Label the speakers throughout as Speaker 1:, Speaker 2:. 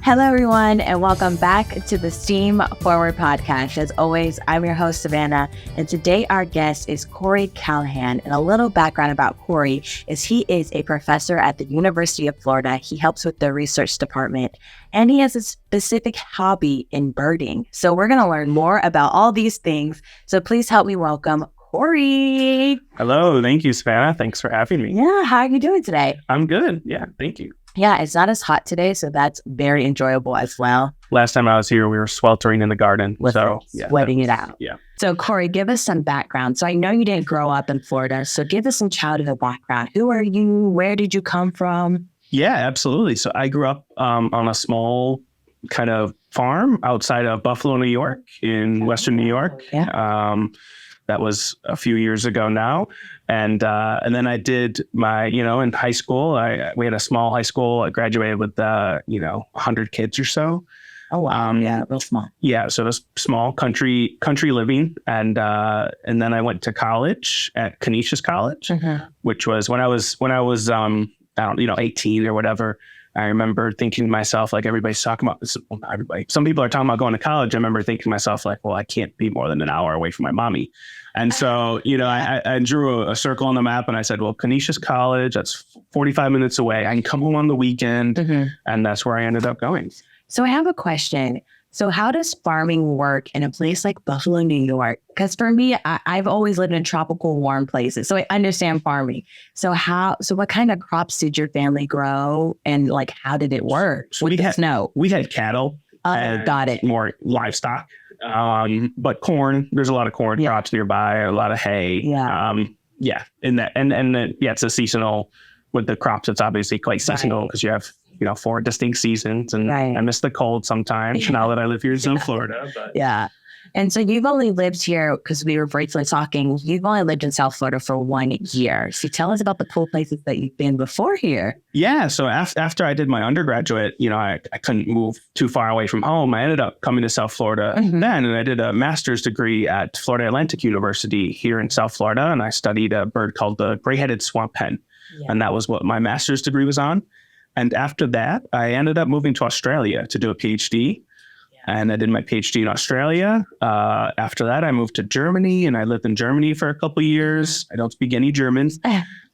Speaker 1: Hello, everyone, and welcome back to the Steam Forward podcast. As always, I'm your host, Savannah, and today our guest is Corey Callahan. And a little background about Corey is he is a professor at the University of Florida. He helps with the research department, and he has a specific hobby in birding. So we're going to learn more about all these things. So please help me welcome Corey.
Speaker 2: Hello. Thank you, Savannah. Thanks for having me.
Speaker 1: Yeah, how are you doing today?
Speaker 2: I'm good. Yeah, thank you.
Speaker 1: Yeah, it's not as hot today, so that's very enjoyable as well.
Speaker 2: Last time I was here, we were sweltering in the garden.
Speaker 1: Sweating it out.
Speaker 2: Yeah.
Speaker 1: So, Corey, give us some background. So I know you didn't grow up in Florida, so give us some childhood background. Who are you? Where did you come from?
Speaker 2: Yeah, absolutely. So I grew up on a small kind of farm outside of Buffalo, New York, in Western New York.
Speaker 1: Yeah.
Speaker 2: That was a few years ago now. And then I did my, in high school, we had a small high school. I graduated with, 100 kids or so.
Speaker 1: Oh, wow. Yeah, real small.
Speaker 2: Yeah. So it was small country living. And then I went to college at Canisius College, which was when I was, 18 or whatever. I remember thinking to myself, like everybody's talking about this. Well, not everybody. Some people are talking about going to college. I remember thinking to myself, like, well, I can't be more than an hour away from my mommy. And so, I drew a circle on the map and I said, well, Canisius College, that's 45 minutes away. I can come home on the weekend. And that's where I ended up going.
Speaker 1: So I have a question. So how does farming work in a place like Buffalo, New York? Because for me, I've always lived in tropical, warm places. So I understand farming. So what kind of crops did your family grow? And like, how did it work with the snow?
Speaker 2: We had cattle.
Speaker 1: Got it.
Speaker 2: More livestock. But corn, there's a lot of corn crops nearby, a lot of hay.
Speaker 1: Yeah.
Speaker 2: It's a seasonal with the crops. It's obviously quite seasonal because you have, 4 distinct seasons and I miss the cold sometimes now that I live here in South Florida. But.
Speaker 1: Yeah. And so you've only lived here, because we were briefly talking, you've only lived in South Florida for 1 year. So tell us about the cool places that you've been before here.
Speaker 2: Yeah. So after I did my undergraduate, I couldn't move too far away from home. I ended up coming to South Florida then, and I did a master's degree at Florida Atlantic University here in South Florida. And I studied a bird called the gray-headed swamp hen. Yeah. And that was what my master's degree was on. And after that, I ended up moving to Australia to do a PhD. And I did my PhD in Australia. After that, I moved to Germany, and I lived in Germany for a couple of years. I don't speak any German.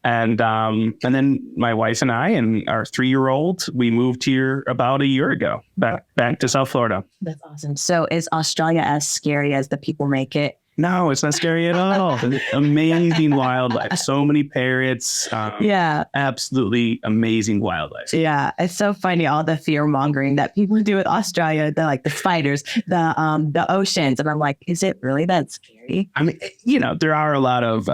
Speaker 2: And then my wife and I and our 3-year-old, we moved here about a year ago, back to South Florida.
Speaker 1: That's awesome. So is Australia as scary as the people make it?
Speaker 2: No, it's not scary at all. Amazing wildlife. So many parrots. Absolutely amazing wildlife.
Speaker 1: Yeah. It's so funny, all the fear mongering that people do with Australia, the spiders, the oceans. And I'm like, is it really that scary?
Speaker 2: I mean, there are a lot of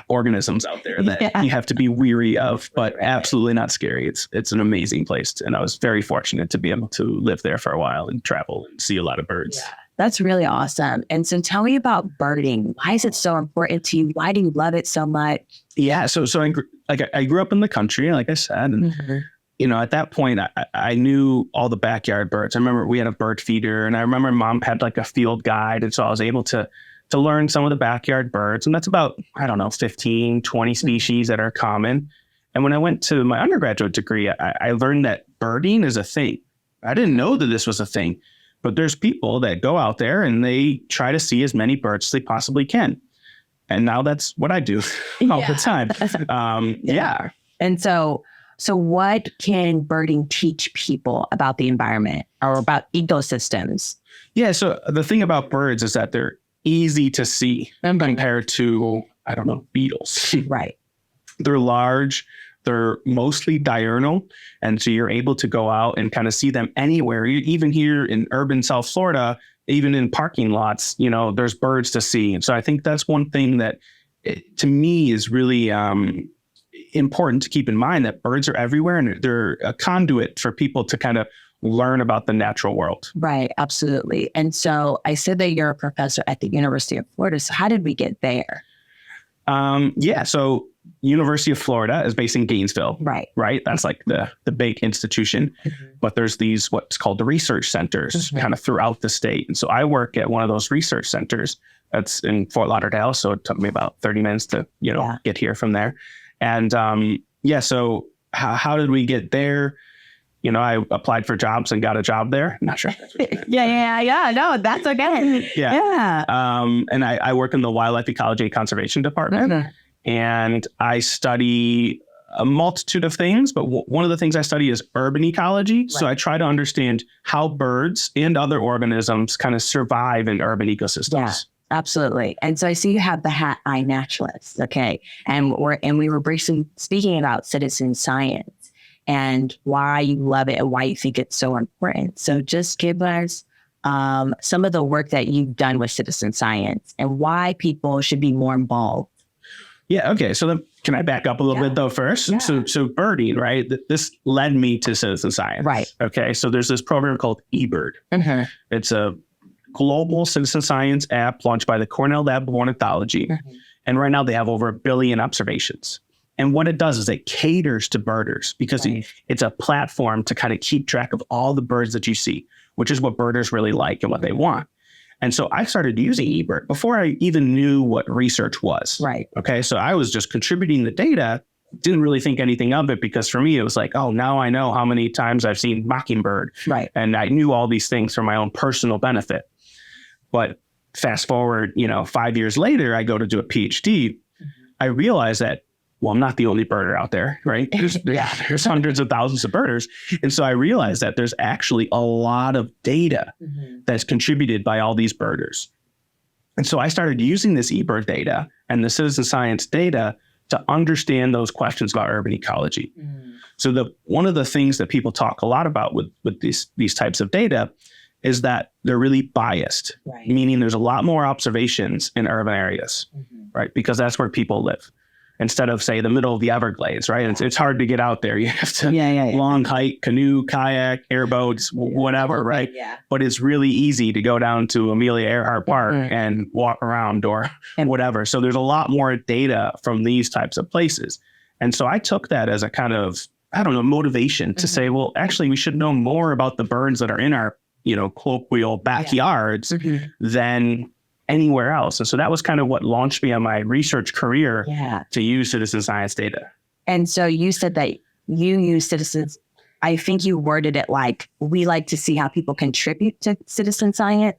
Speaker 2: organisms out there that you have to be weary of, but absolutely not scary. It's an amazing place. And I was very fortunate to be able to live there for a while and travel and see a lot of birds.
Speaker 1: Yeah. That's really awesome. And so tell me about birding. Why is it so important to you? Why do you love it so much?
Speaker 2: Yeah. So I grew up in the country, like I said, and at that point I knew all the backyard birds. I remember we had a bird feeder, and I remember Mom had like a field guide. And so I was able to learn some of the backyard birds. And that's about, 15, 20 species that are common. And when I went to my undergraduate degree, I learned that birding is a thing. I didn't know that this was a thing. But there's people that go out there and they try to see as many birds as they possibly can. And now that's what I do all the time.
Speaker 1: And so what can birding teach people about the environment or about ecosystems?
Speaker 2: Yeah. So the thing about birds is that they're easy to see compared to, beetles.
Speaker 1: Right.
Speaker 2: They're large. They're mostly diurnal. And so you're able to go out and kind of see them anywhere. Even here in urban South Florida, even in parking lots, there's birds to see. And so I think that's one thing that to me is really important to keep in mind, that birds are everywhere and they're a conduit for people to kind of learn about the natural world.
Speaker 1: Right. Absolutely. And so I said that you're a professor at the University of Florida. So how did we get there?
Speaker 2: So University of Florida is based in Gainesville. Right. That's like the big institution. But there's these what's called the research centers kind of throughout the state. And so I work at one of those research centers that's in Fort Lauderdale. So it took me about 30 minutes to, get here from there. And so how did we get there? I applied for jobs and got a job there. Not sure.
Speaker 1: Yeah. No, that's okay.
Speaker 2: Yeah. And I work in the Wildlife Ecology and Conservation Department.
Speaker 1: Mhm.
Speaker 2: And I study a multitude of things, but one of the things I study is urban ecology. Right. So I try to understand how birds and other organisms kind of survive in urban ecosystems.
Speaker 1: Yeah, absolutely. And so I see you have the hat iNaturalist. Okay. And we were briefly speaking about citizen science and why you love it and why you think it's so important. So just give us some of the work that you've done with citizen science and why people should be more involved.
Speaker 2: Yeah. Okay. So then, can I back up a little bit though first?
Speaker 1: Yeah.
Speaker 2: So birding, right? This led me to citizen science.
Speaker 1: Right.
Speaker 2: Okay. So there's this program called eBird. Mm-hmm. It's a global citizen science app launched by the Cornell Lab of Ornithology. Mm-hmm. And right now they have over 1 billion observations. And what it does is it caters to birders because it's a platform to kind of keep track of all the birds that you see, which is what birders really like and what they want. And so I started using eBird before I even knew what research was.
Speaker 1: Right.
Speaker 2: Okay. So I was just contributing the data, didn't really think anything of it because for me, it was like, oh, now I know how many times I've seen mockingbird.
Speaker 1: Right.
Speaker 2: And I knew all these things for my own personal benefit. But fast forward, 5 years later, I go to do a PhD. Mm-hmm. I realized that, well, I'm not the only birder out there, right? There's hundreds of thousands of birders. And so I realized that there's actually a lot of data that's contributed by all these birders. And so I started using this eBird data and the citizen science data to understand those questions about urban ecology. So one of the things that people talk a lot about with these types of data is that they're really biased, meaning there's a lot more observations in urban areas, right? Because that's where people live. Instead of, say, the middle of the Everglades, right? It's hard to get out there. You have to long hike, canoe, kayak, airboats, whatever, right? Yeah. But it's really easy to go down to Amelia Earhart Park and walk around or whatever. So there's a lot more data from these types of places. And so I took that as a kind of, motivation to say, well, actually, we should know more about the birds that are in our, colloquial backyards than anywhere else. And so that was kind of what launched me on my research career to use citizen science data. And
Speaker 1: so you said that you use citizens. I think you worded it like, we like to see how people contribute to citizen science.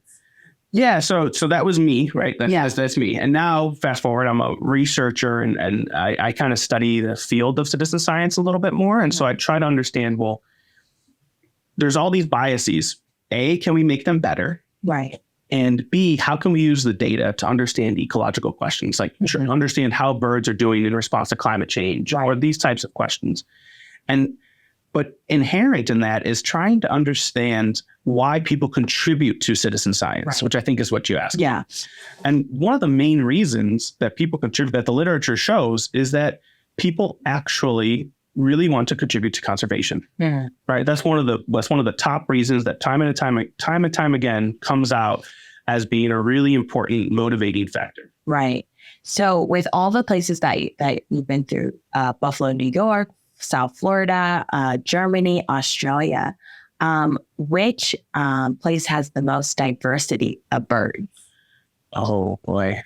Speaker 2: Yeah. So that was me, right? That's me. And now fast forward, I'm a researcher and I kind of study the field of citizen science a little bit more. And so I try to understand, well, there's all these biases. A, can we make them better? Right. And B, how can we use the data to understand ecological questions, like understand how birds are doing in response to climate change or these types of questions? But inherent in that is trying to understand why people contribute to citizen science, which I think is what you asked. Yeah. And one of the main reasons that people contribute, that the literature shows, is that people actually really want to contribute to conservation. Yeah. Right. That's one of the top reasons that time and time again comes out as being a really important motivating factor. Right. So with all the places that you've been through, Buffalo, New York, South Florida, Germany, Australia, which place has the most diversity of birds? Oh boy.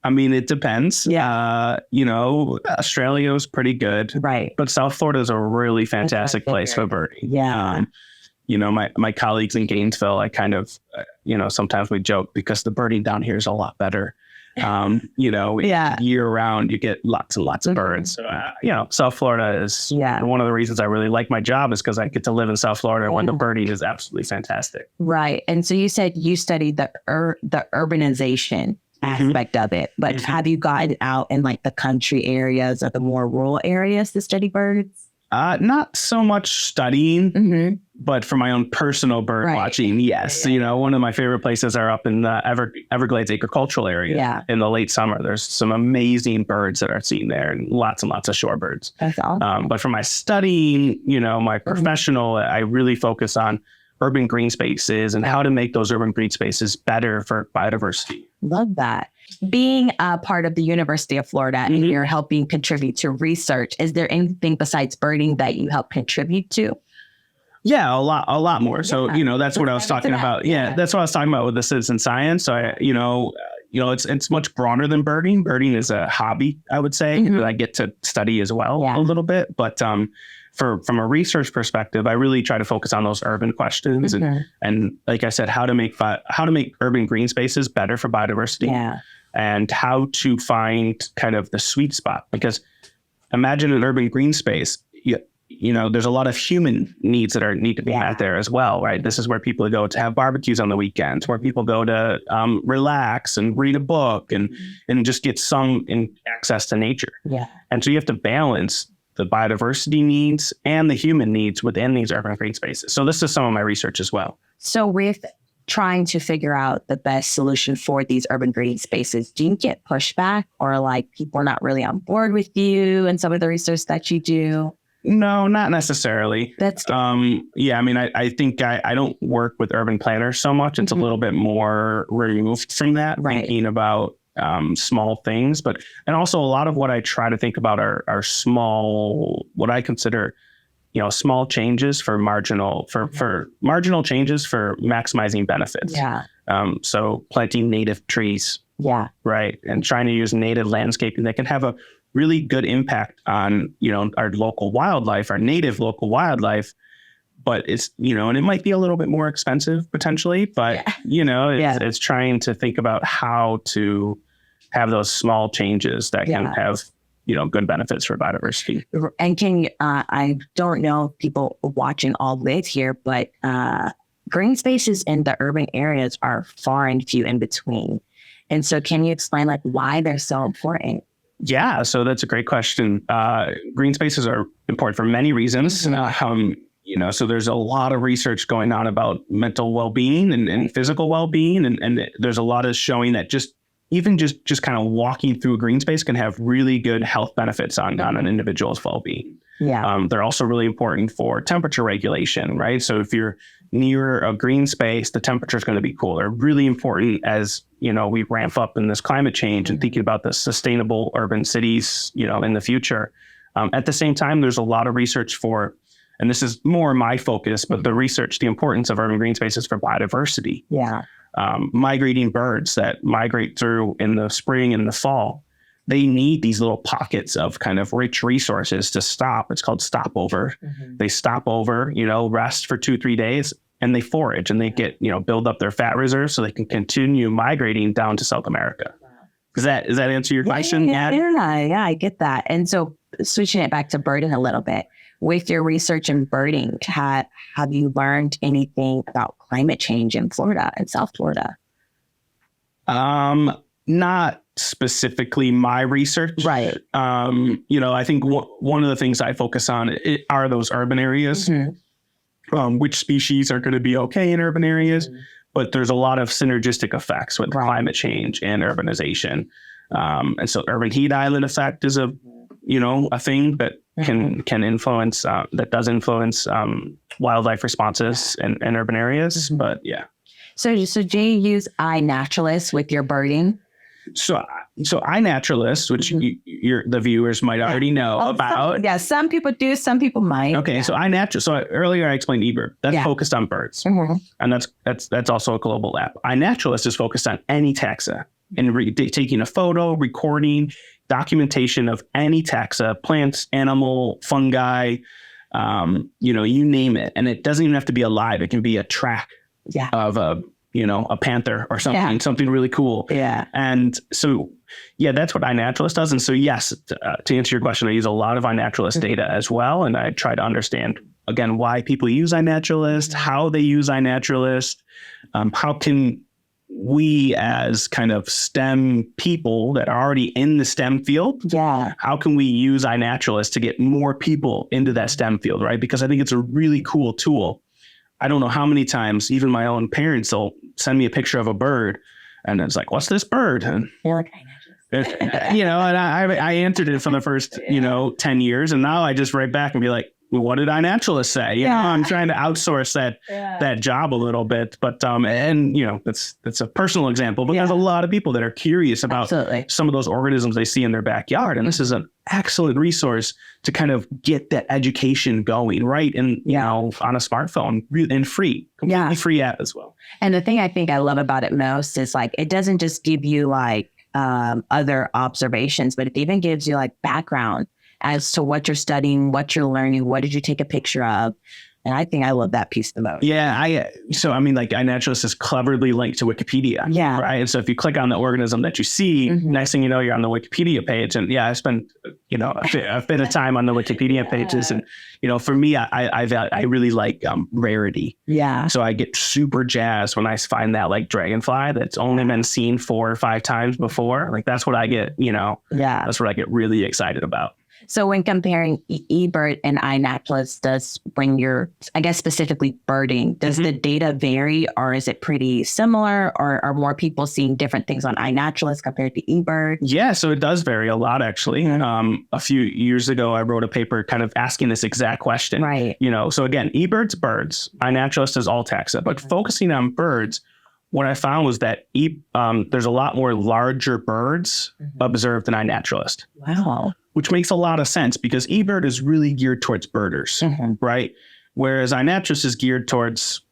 Speaker 2: I mean, it depends. Yeah. Australia is pretty good. Right. But South Florida is a really fantastic place for birding. Yeah. My colleagues in Gainesville, I kind of, sometimes we joke because the birding down here is a lot better. Year round, you get lots and lots of birds. So, South Florida is one of the reasons I really like my job is because I get to live in South Florida when the birding is absolutely fantastic. Right. And so you said you studied the urbanization aspect of it, but have you gotten out in like the country areas or the more rural areas to study birds? Not so much studying, but for my own personal bird watching, yes. Yeah. One of my favorite places are up in the Everglades agricultural area. Yeah. In the late summer, there's some amazing birds that are seen there and lots and lots of shorebirds. That's awesome. But for my studying, my professional, I really focus on urban green spaces and how to make those urban green spaces better for biodiversity. Love that. Being a part of the University of Florida and you're helping contribute to research, is there anything besides birding that you help contribute to? Yeah, a lot more. So, that's what I was talking about. Yeah, that's what I was talking about with the citizen science. So, it's much broader than birding. Birding is a hobby, I would say, that I get to study as well a little bit. But from a research perspective, I really try to focus on those urban questions and like I said, how to make urban green spaces better for biodiversity, and how to find kind of the sweet spot. Because imagine an urban green space. There's a lot of human needs that need to be met there as well, right? This is where people go to have barbecues on the weekends, where people go to relax and read a book and just get some access to nature. Yeah. And so you have to balance the biodiversity needs and the human needs within these urban green spaces. So this is some of my research as well.
Speaker 1: So with trying to figure out the best solution for these urban green spaces, do you get pushback, or like people are not really on board with you and some of the research that you do?
Speaker 2: No, not necessarily.
Speaker 1: That's
Speaker 2: I think I don't work with urban planners so much. It's a little bit more removed from that, thinking about small things. And also a lot of what I try to think about are small, what I consider, small changes for marginal changes for maximizing benefits. Yeah. So planting native trees. Yeah. Right. And trying to use native landscaping that can have a really good impact on, our local wildlife, our native local wildlife. But it's, and it might be a little bit more expensive potentially, but, it's trying to think about how to have those small changes that can have, good benefits for biodiversity.
Speaker 1: And I don't know if people watching all live here, but green spaces in the urban areas are far and few in between. And so can you explain why they're so important?
Speaker 2: Yeah, so that's a great question. Green spaces are important for many reasons. So there's a lot of research going on about mental well-being and physical well-being. And there's a lot of showing that just kind of walking through a green space can have really good health benefits on an individual's well-being. Yeah. They're also really important for temperature regulation, right? So if you're near a green space, the temperature is going to be cooler. Really important as, we ramp up in this climate change and thinking about the sustainable urban cities, in the future. At the same time, there's a lot of research and this is more my focus, but the importance of urban green spaces for biodiversity. Yeah. Migrating birds that migrate through in the spring and the fall, they need these little pockets of kind of rich resources to stop. It's called stopover. They stop over, rest for 2-3 days, and they forage and they get, build up their fat reserves so they can continue migrating down to South America. Does that answer your question?
Speaker 1: Yeah, I get that. And so switching it back to birding a little bit, with your research in birding, have you learned anything about climate change in Florida and South Florida?
Speaker 2: Not specifically my research. Right. I think one of the things I focus on are those urban areas, which species are going to be okay in urban areas, but there's a lot of synergistic effects with climate change and urbanization. And so urban heat island effect is a thing that can influence, that does influence wildlife responses in urban areas. But yeah.
Speaker 1: So do you use iNaturalist with your birding?
Speaker 2: So iNaturalist, which the viewers might already know about.
Speaker 1: Some people do, some people might.
Speaker 2: Okay, so iNaturalist. So earlier I explained eBird. That's focused on birds, and that's also a global app. iNaturalist is focused on any taxa and taking a photo, recording, documentation of any taxa, plants, animal, fungi, you name it, and it doesn't even have to be alive. It can be a track of a panther or something really cool. Yeah. And so, that's what iNaturalist does. And so, yes, to answer your question, I use a lot of iNaturalist data as well. And I try to understand, again, why people use iNaturalist, how they use iNaturalist, how can we as kind of STEM people that are already in the STEM field, how can we use iNaturalist to get more people into that STEM field, right? Because I think it's a really cool tool. I don't know how many times even my own parents will send me a picture of a bird and it's like, what's this bird? And and I answered it for the first, 10 years. And now I just write back and be like, what did iNaturalist say? You know, I'm trying to outsource that job a little bit, but and you know, that's a personal example, but there's a lot of people that are curious about some of those organisms they see in their backyard, and this is an excellent resource to kind of get that education going, right? And you know, on a smartphone and free, completely free app as well.
Speaker 1: And the thing I think I love about it most is like it doesn't just give you like other observations, but it even gives you like background as to what you're studying, what you're learning, what did you take a picture of. And I think I love that piece the most.
Speaker 2: Yeah, so I mean, like iNaturalist is cleverly linked to Wikipedia. Yeah. Right. And so if you click on the organism that you see, next thing you know, you're on the Wikipedia page. And I spent, you know, a bit of time on the Wikipedia pages. And, you know, for me, I really like rarity. Yeah. So I get super jazzed when I find that like dragonfly that's only been seen 4 or 5 times before. Like that's what I get, you know, that's what I get really excited about.
Speaker 1: So when comparing eBird and iNaturalist, does bring your, I guess specifically birding, does the data vary or is it pretty similar, or are more people seeing different things on iNaturalist compared to eBird? Yeah,
Speaker 2: so it does vary a lot actually. A few years ago, I wrote a paper kind of asking this exact question. Right. You know, so again, eBird's birds, iNaturalist is all taxa, but focusing on birds, what I found was that there's a lot more larger birds observed in iNaturalist. Wow. Which makes a lot of sense because eBird is really geared towards birders, right? Whereas iNaturalist is geared towards,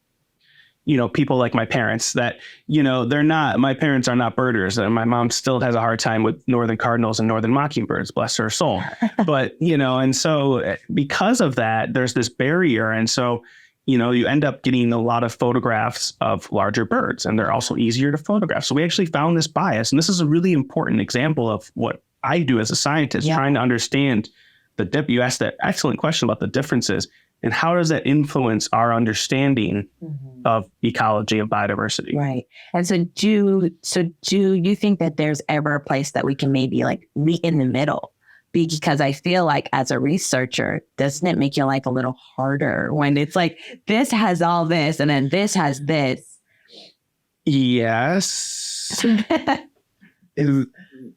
Speaker 2: you know, people like my parents that, you know, my parents are not birders. And my mom still has a hard time with northern cardinals and northern mockingbirds, bless her soul. But, you know, and so because of that, there's this barrier. And so, you know, you end up getting a lot of photographs of larger birds, and they're also easier to photograph. So we actually found this bias. And this is a really important example of what I do as a scientist, trying to understand you asked that excellent question about the differences and how does that influence our understanding of ecology and biodiversity.
Speaker 1: Right. And so do you think that there's ever a place that we can maybe like meet in the middle? Because I feel like as a researcher, doesn't it make your life a little harder when it's like, this has all this and then this has this?
Speaker 2: Yes.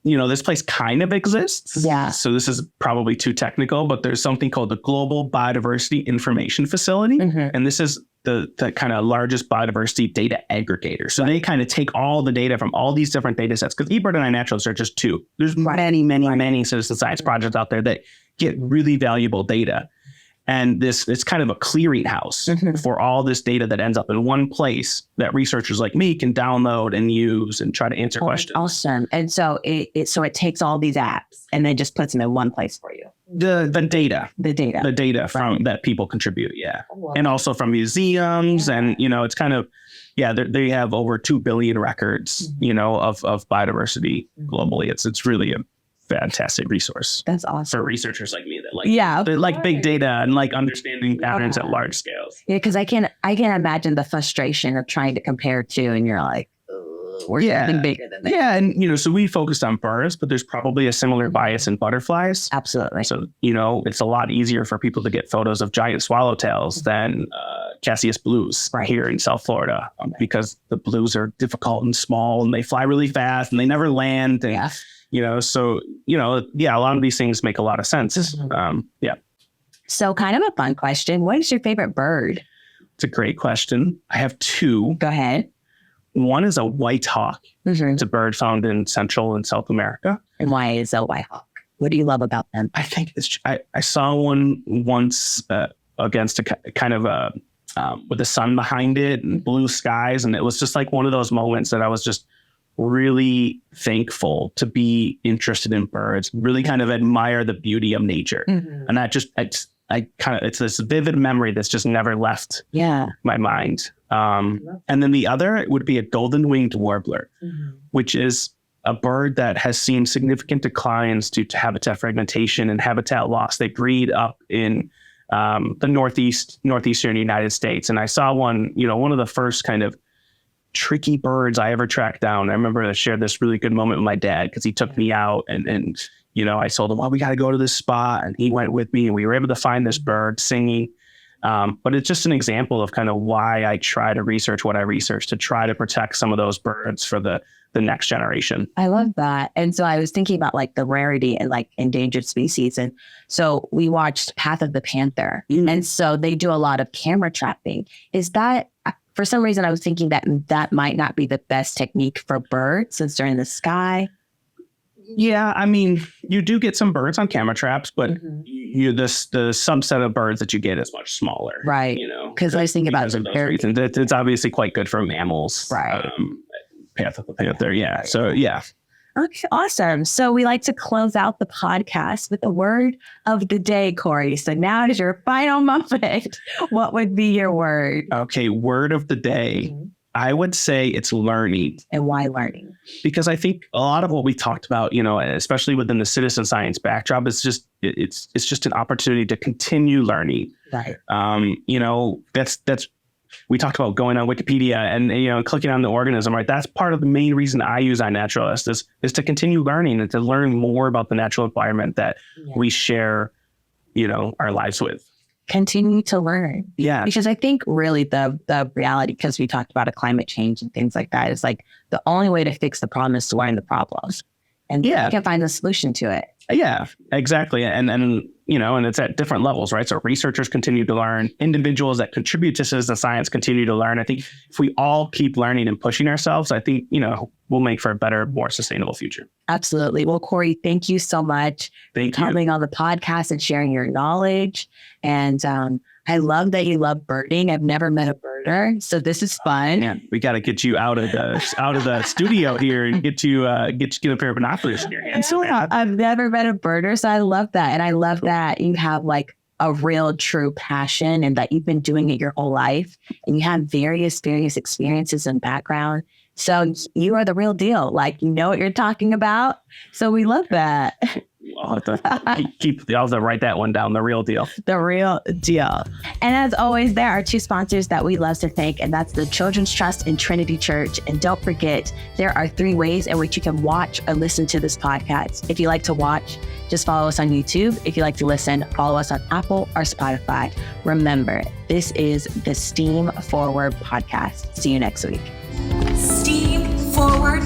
Speaker 2: You know, this place kind of exists. Yeah. So this is probably too technical, but there's something called the Global Biodiversity Information Facility. And this is the kind of largest biodiversity data aggregator. So they kind of take all the data from all these different data sets, because eBird and iNaturalist are just 2. There's many citizen science projects out there that get really valuable data. And it's kind of a clearinghouse for all this data that ends up in one place that researchers like me can download and use and try to answer questions.
Speaker 1: Awesome. And so it takes all these apps and then just puts them in one place for you.
Speaker 2: The data from that people contribute. Yeah. And also from museums and, you know, it's kind of, they have over 2 billion records, you know, of biodiversity globally. It's really a fantastic resource.
Speaker 1: That's awesome
Speaker 2: for researchers like me that like big data and like understanding patterns at large scales.
Speaker 1: Yeah, because I can imagine the frustration of trying to compare to, and you're like, we're something bigger than that.
Speaker 2: Yeah, and you know, so we focused on birds, but there's probably a similar bias in butterflies.
Speaker 1: Absolutely.
Speaker 2: So you know, it's a lot easier for people to get photos of giant swallowtails than Cassius blues here in South Florida, because the blues are difficult and small, and they fly really fast, and they never land. And, you know, so, you know, a lot of these things make a lot of sense.
Speaker 1: So kind of a fun question. What is your favorite bird?
Speaker 2: It's a great question. I have 2.
Speaker 1: Go ahead.
Speaker 2: One is a white hawk. It's a bird found in Central and South America.
Speaker 1: And why is a white hawk? What do you love about them?
Speaker 2: I think I saw one once against a kind of a, with the sun behind it and blue skies. And it was just like one of those moments that I was just really thankful to be interested in birds, really kind of admire the beauty of nature. And that just, it's this vivid memory that's just never left my mind. And then the other would be a golden winged warbler, which is a bird that has seen significant declines due to habitat fragmentation and habitat loss. They breed up in the northeastern United States. And I saw one, you know, one of the first kind of tricky birds I ever tracked down. I remember I shared this really good moment with my dad because he took me out and you know, I told him, well, we got to go to this spot. And he went with me and we were able to find this bird singing. But it's just an example of kind of why I try to research what I research to try to protect some of those birds for the next generation.
Speaker 1: I love that. And so I was thinking about like the rarity and like endangered species. And so we watched Path of the Panther. And so they do a lot of camera trapping. Is that, for some reason, I was thinking that that might not be the best technique for birds since they're in the sky.
Speaker 2: Yeah, I mean, you do get some birds on camera traps, but the subset of birds that you get is much smaller.
Speaker 1: Right.
Speaker 2: You know,
Speaker 1: because I was thinking about
Speaker 2: those reasons. It's obviously quite good for mammals.
Speaker 1: Right.
Speaker 2: Path of the Panther. Yeah. So, yeah.
Speaker 1: Okay, awesome. So we like to close out the podcast with the word of the day, Corey. So now is your final moment. What would be your word?
Speaker 2: Okay, word of the day. I would say it's learning.
Speaker 1: And why learning?
Speaker 2: Because I think a lot of what we talked about, you know, especially within the citizen science backdrop, is just it's just an opportunity to continue learning.
Speaker 1: Right.
Speaker 2: You know, that's we talked about going on Wikipedia and, you know, clicking on the organism, right? That's part of the main reason I use iNaturalist is to continue learning and to learn more about the natural environment that we share, you know, our lives with.
Speaker 1: Continue to learn.
Speaker 2: Yeah.
Speaker 1: Because I think really the reality, because we talked about climate change and things like that, is like the only way to fix the problem is to learn the problems. And you can find a solution to it.
Speaker 2: Yeah, exactly. And you know, and it's at different levels, right? So researchers continue to learn, individuals that contribute to citizen science continue to learn. I think if we all keep learning and pushing ourselves, I think, you know, we'll make for a better, more sustainable future.
Speaker 1: Absolutely. Well, Corey, thank you so much for coming on the podcast and sharing your knowledge. And I love that you love birding. I've never met a birder, so this is fun.
Speaker 2: Yeah, we got to get you out of the studio here and get a pair of binoculars in your hand.
Speaker 1: So I've never met a birder, so I love that, and I love that you have like a real, true passion, and that you've been doing it your whole life, and you have various experiences and background. So you are the real deal. Like, you know what you're talking about. So we love that.
Speaker 2: I'll have to write that one down. The real deal.
Speaker 1: The real deal. And as always, there are two sponsors that we love to thank, and that's the Children's Trust and Trinity Church. And don't forget, there are 3 ways in which you can watch or listen to this podcast. If you like to watch, just follow us on YouTube. If you like to listen, follow us on Apple or Spotify. Remember, this is the STEAM Forward podcast. See you next week.
Speaker 3: STEAM Forward